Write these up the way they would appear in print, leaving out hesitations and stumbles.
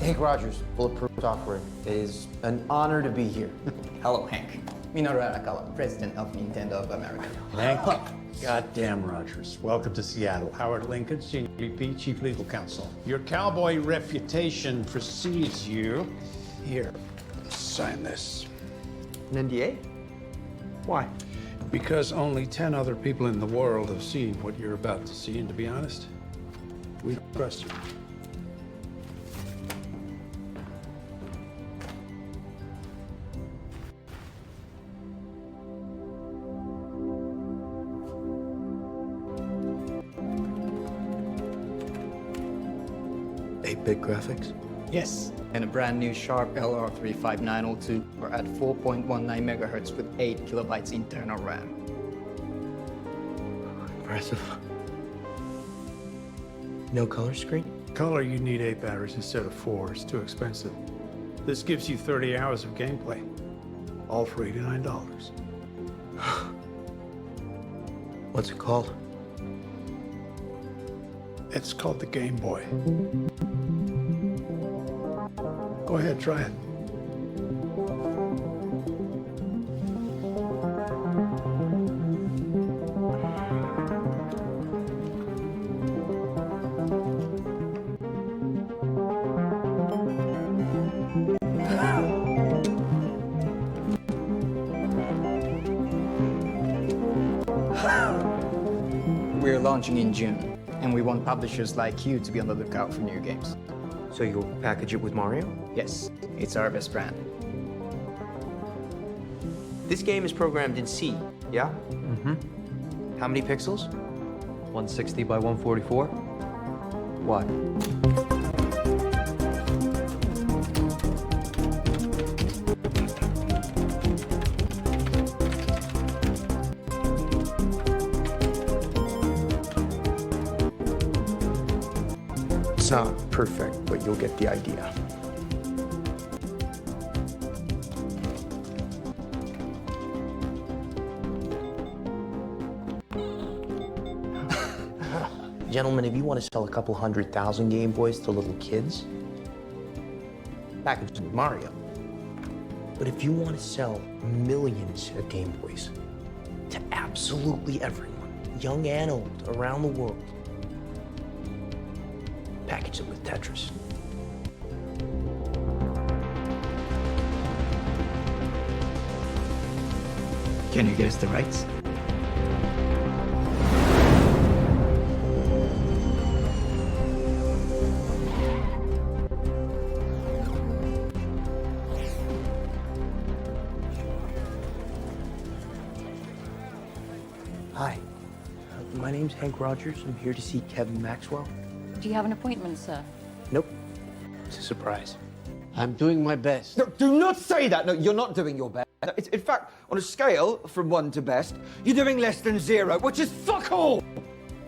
Hank Rogers, Bulletproof Software. It is an honor to be here. Hello, Hank. Minoru Arakawa, President of Nintendo of America. Hank, goddamn Rogers. Welcome to Seattle. Howard Lincoln, Senior VP, Chief Legal Counsel. Your cowboy reputation precedes you. Here, sign this. An NDA? Why? Because only 10 other people in the world have seen what you're about to see, and to be honest, we don't trust you. Big graphics? Yes. And a brand new Sharp LR35902 are at 4.19 megahertz with 8 kilobytes internal RAM. Impressive. No color screen? Color, you need 8 batteries instead of 4. It's too expensive. This gives you 30 hours of gameplay, all for $89. What's it called? It's called the Game Boy. Go ahead, try it. We're launching in June, and we want publishers like you to be on the lookout for new games. So you'll package it with Mario? Yes, it's our best brand. This game is programmed in C, yeah? Mm-hmm. How many pixels? 160 by 144? Why? It's not perfect, but you'll get the idea. Gentlemen, if you want to sell a couple 100,000 Game Boys to little kids, package with Mario. But if you want to sell millions of Game Boys to absolutely everyone, young and old, around the world, package it with Tetris. Can you get us the rights? Hi, my name's Hank Rogers. I'm here to see Kevin Maxwell. Do you have an appointment, sir? Nope, it's a surprise. I'm doing my best. No, do not say that. No, you're not doing your best. In fact, on a scale from 1 to best, you're doing less than 0, which is fuck all!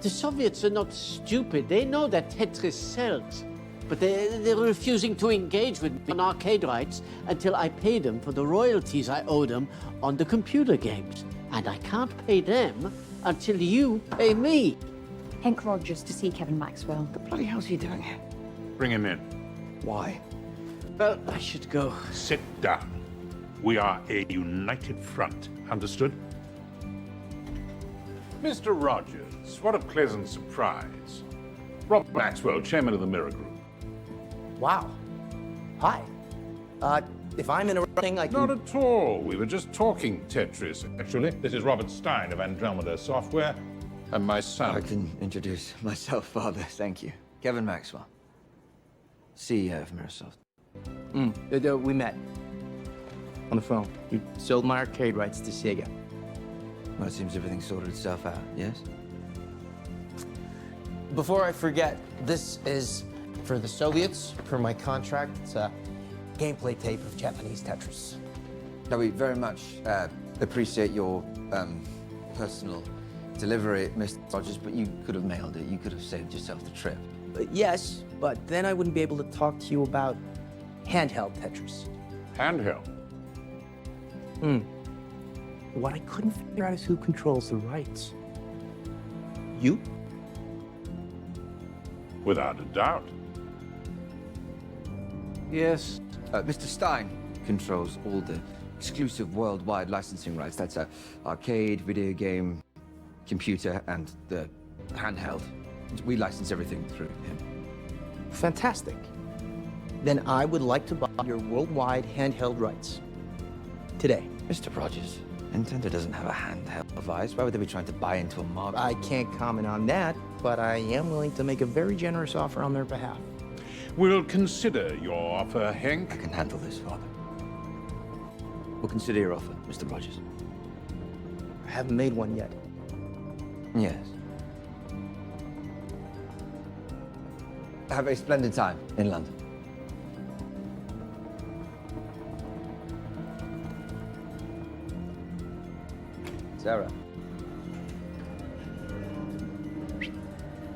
The Soviets are not stupid. They know that Tetris sells. But they're refusing to engage with me on arcade rights until I pay them for the royalties I owe them on the computer games. And I can't pay them until you pay me. Hank Rogers to see Kevin Maxwell. What the bloody hell's he doing here? Bring him in. Why? Well, I should go. Sit down. We are a united front. Understood? Mr. Rogers, what a pleasant surprise. Rob Maxwell, chairman of the Mirror Group. Wow. Hi. If I'm interrupting, I can... Not at all. We were just talking Tetris, actually. This is Robert Stein of Andromeda Software, and my son. I can introduce myself, Father. Thank you. Kevin Maxwell, CEO of Microsoft. We met on the phone. You sold my arcade rights to Sega. Well, it seems everything sorted itself out, yes? Before I forget, this is for the Soviets, for my contract. It's a gameplay tape of Japanese Tetris. No, we very much appreciate your personal delivery, Mr. Rogers, but you could have mailed it. You could have saved yourself the trip. Yes, but then I wouldn't be able to talk to you about handheld Tetris. Handheld. What I couldn't figure out is who controls the rights. You? Without a doubt. Yes. Mr. Stein controls all the exclusive worldwide licensing rights. That's arcade, video game, computer, and the handheld. We license everything through him. Fantastic. Then I would like to buy your worldwide handheld rights. Today. Mr. Rogers, Nintendo doesn't have a handheld device. Why would they be trying to buy into a market? I can't comment on that, but I am willing to make a very generous offer on their behalf. We'll consider your offer, Hank. I can handle this, Father. We'll consider your offer, Mr. Rogers. I haven't made one yet. Yes. Have a splendid time in London. Sarah.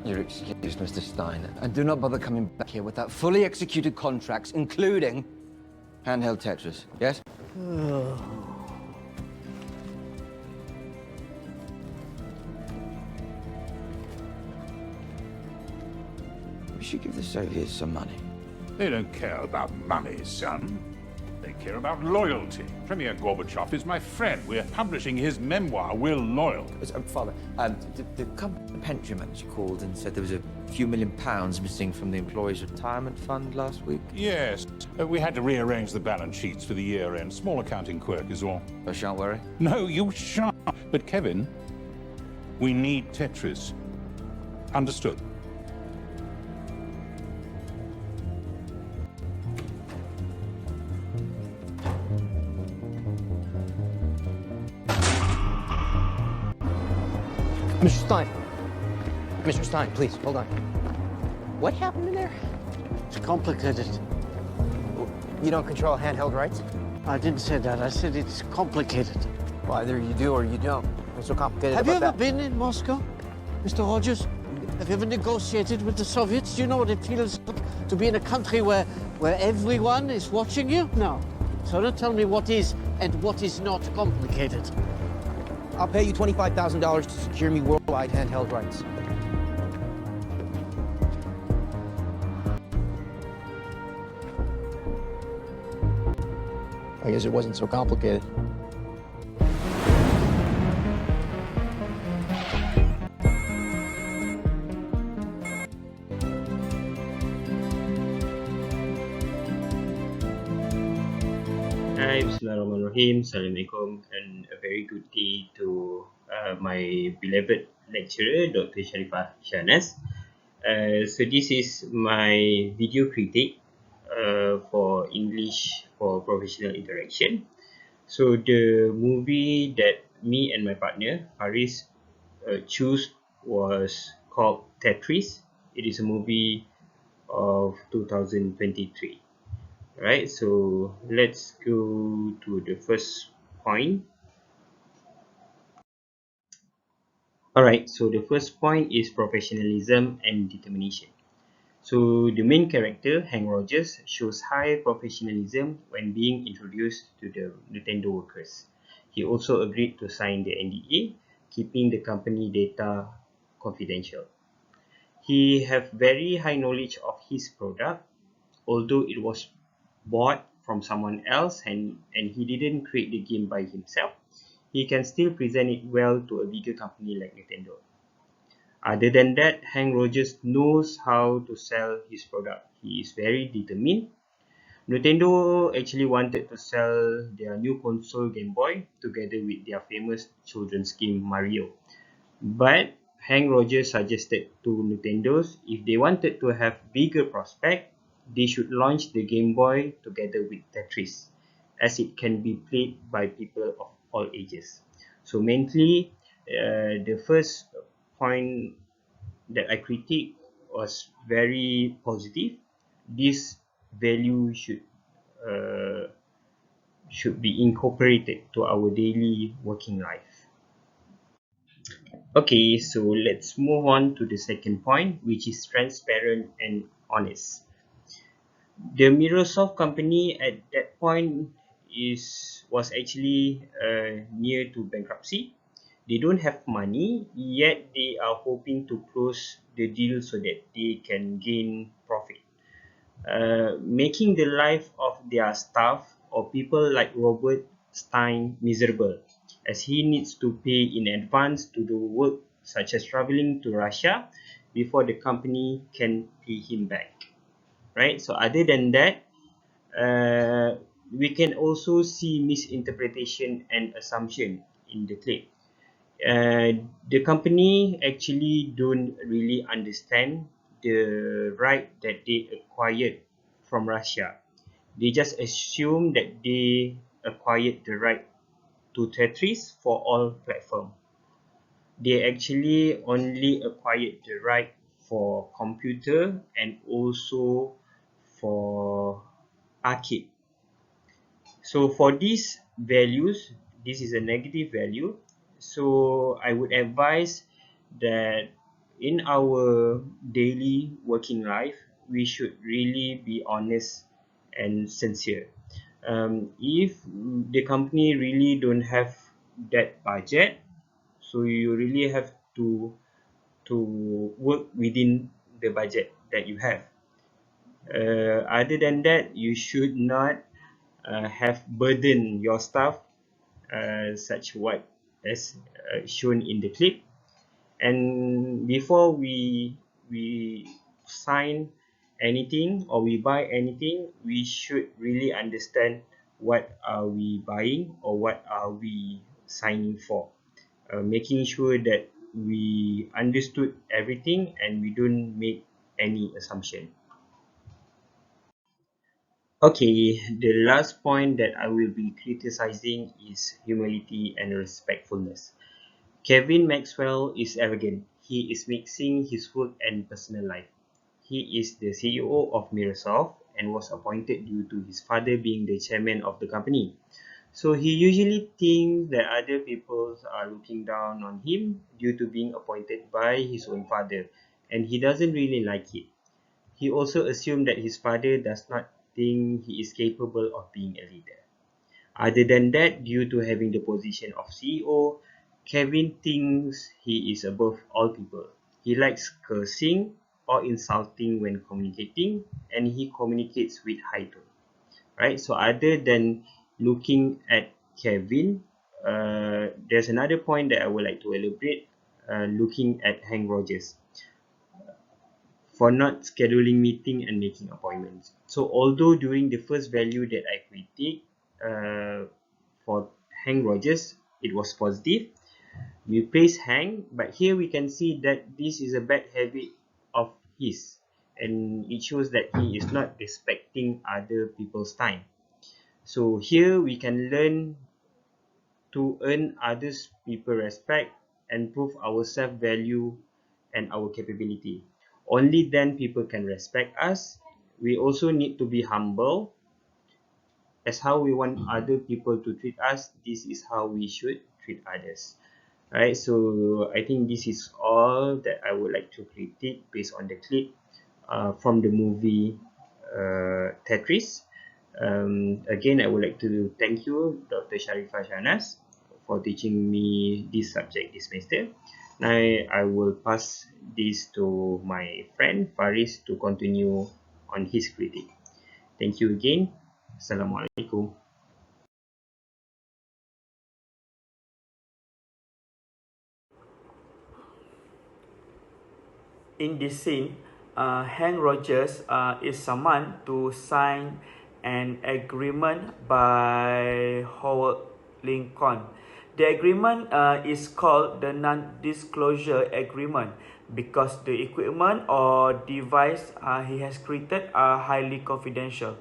You're excused, Mr. Stein. And do not bother coming back here without fully executed contracts, including handheld Tetris. Yes? We should give the Soviets some money. They don't care about money, son. They care about loyalty. Premier Gorbachev is my friend. We're publishing his memoir, We're Loyal. Father, the company pension manager called and said there was a few £1 million missing from the employees' retirement fund last week. Yes, we had to rearrange the balance sheets for the year end. Small accounting quirk is all. I shan't worry. No, you shan't. But Kevin, we need Tetris. Understood? Mr. Stein. Mr. Stein, please, hold on. What happened in there? It's complicated. You don't control handheld rights? I didn't say that. I said it's complicated. Well, either you do or you don't. What's so complicated Have you about ever been in Moscow, Mr. Rogers? Have you ever negotiated with the Soviets? Do you know what it feels like to be in a country where everyone is watching you? No. So don't tell me what is and what is not complicated. I'll pay you $25,000 to secure me worldwide handheld rights. I guess it wasn't so complicated. Hi, Bismillahirrahmanirrahim. Assalamualaikum, and a very good day to my beloved lecturer, Dr. Sharifah Shahnaz. So this is my video critique for English for Professional Interaction. So the movie that me and my partner, FARIS, choose was called Tetris. It is a movie of 2023. Right, so let's go to the first point. Alright, so the first point is professionalism and determination. So the main character, Hank Rogers, shows high professionalism when being introduced to the Nintendo workers. He also agreed to sign the NDA, keeping the company data confidential. He have very high knowledge of his product, although it was bought from someone else and he didn't create the game by himself. He can still present it well to a bigger company like Nintendo. Other than that, Hank Rogers knows how to sell his product. He is very determined. Nintendo actually wanted to sell their new console Game Boy together with their famous children's game Mario. But Hank Rogers suggested to Nintendo if they wanted to have bigger prospect, they should launch the Game Boy together with Tetris, as it can be played by people of all ages. So mainly, the first point that I critique was very positive. This value should be incorporated to our daily working life. Okay, so let's move on to the second point, which is transparent and honest. The Microsoft company at that point was actually near to bankruptcy. They don't have money, yet they are hoping to close the deal so that they can gain profit. making the life of their staff or people like Robert Stein miserable, as he needs to pay in advance to do work such as traveling to Russia before the company can pay him back. Right? So other than that, we can also see misinterpretation and assumption in the clip. The company actually don't really understand the right that they acquired from Russia. They just assume that they acquired the right to Tetris for all platforms. They actually only acquired the right for computer and also for arcade. So for these values, this is a negative value. So I would advise that in our daily working life, we should really be honest and sincere. If the company really don't have that budget, so you really have to work within the budget that you have. Other than that, you should not have burden your staff such what as shown in the clip. And before we sign anything or we buy anything, we should really understand what are we buying or what are we signing for, making sure that we understood everything and we don't make any assumption. Okay, the last point that I will be criticizing is humility and respectfulness. Kevin Maxwell is arrogant. He is mixing his work and personal life. He is the CEO of Microsoft and was appointed due to his father being the chairman of the company. So he usually thinks that other people are looking down on him due to being appointed by his own father, and he doesn't really like it. He also assumed that his father does not think he is capable of being a leader. Other than that, due to having the position of CEO, Kevin thinks he is above all people. He likes cursing or insulting when communicating, and he communicates with high tone. Right? So other than looking at Kevin, there's another point that I would like to elaborate, looking at Hank Rogers for not scheduling meeting and making appointments. So although during the first value that I critique for Hank Rogers, it was positive, we praise Hank, but here we can see that this is a bad habit of his, and it shows that he is not respecting other people's time. So here we can learn to earn others people respect and prove our self-value and our capability. Only then people can respect us. We also need to be humble, as how we want other people to treat us. This is how we should treat others. Right, so I think this is all that I would like to critique based on the clip from the movie Tetris. Again, I would like to thank you, Dr. Sharifah Shahnaz, for teaching me this subject this semester. Now I will pass this to my friend Faris to continue on his critique. Thank you again. Assalamualaikum. In this scene, Hank Rogers is summoned to sign an agreement by Howard Lincoln. The agreement is called the Non-Disclosure Agreement because the equipment or device he has created are highly confidential.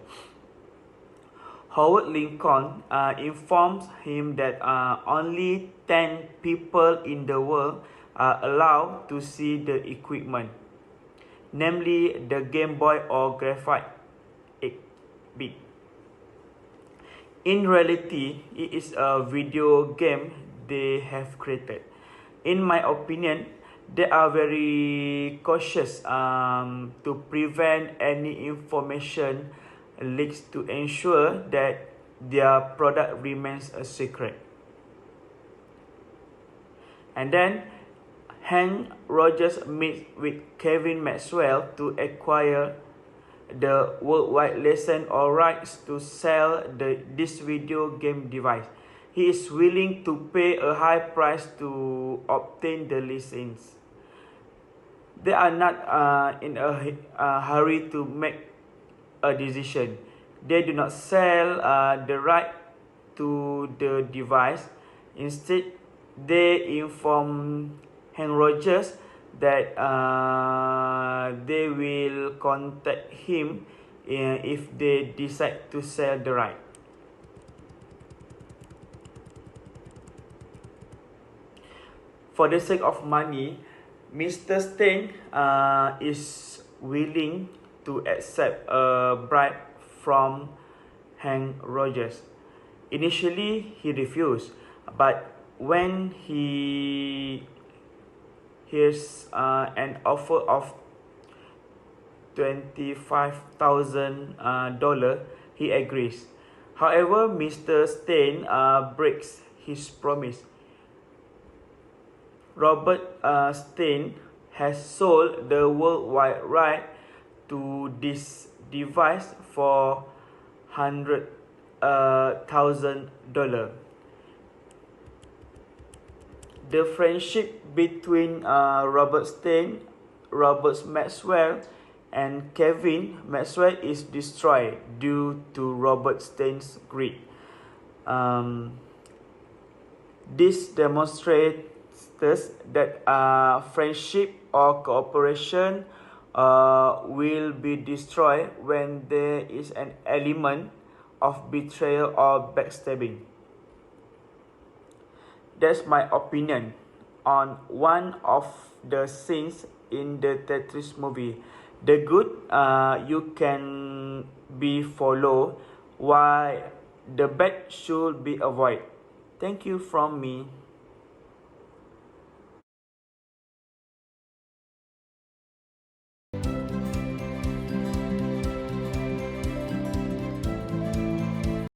Howard Lincoln informs him that only 10 people in the world are allowed to see the equipment, namely the Game Boy or graphite 8-bit. In reality, it is a video game they have created. In my opinion, they are very cautious to prevent any information leaks to ensure that their product remains a secret. And then Hank Rogers meets with Kevin Maxwell to acquire the worldwide license or rights to sell this video game device. He is willing to pay a high price to obtain the license. They are not in a hurry to make a decision. They do not sell the right to the device. Instead, they inform Hank Rogers that they will contact him if they decide to sell the right. For the sake of money, Mr. Stein is willing to accept a bribe from Hank Rogers. Initially, he refused, but when he hears an offer of $25,000, he agrees. However, Mr. Stein breaks his promise. Robert Stein has sold the worldwide right to this device for $100,000. The friendship between Robert Stein, Robert Maxwell, and Kevin Maxwell is destroyed due to Robert Stein's greed. This demonstrates that friendship or cooperation will be destroyed when there is an element of betrayal or backstabbing. That's my opinion on one of the scenes in the Tetris movie. The good you can be followed, while the bad should be avoided. Thank you from me.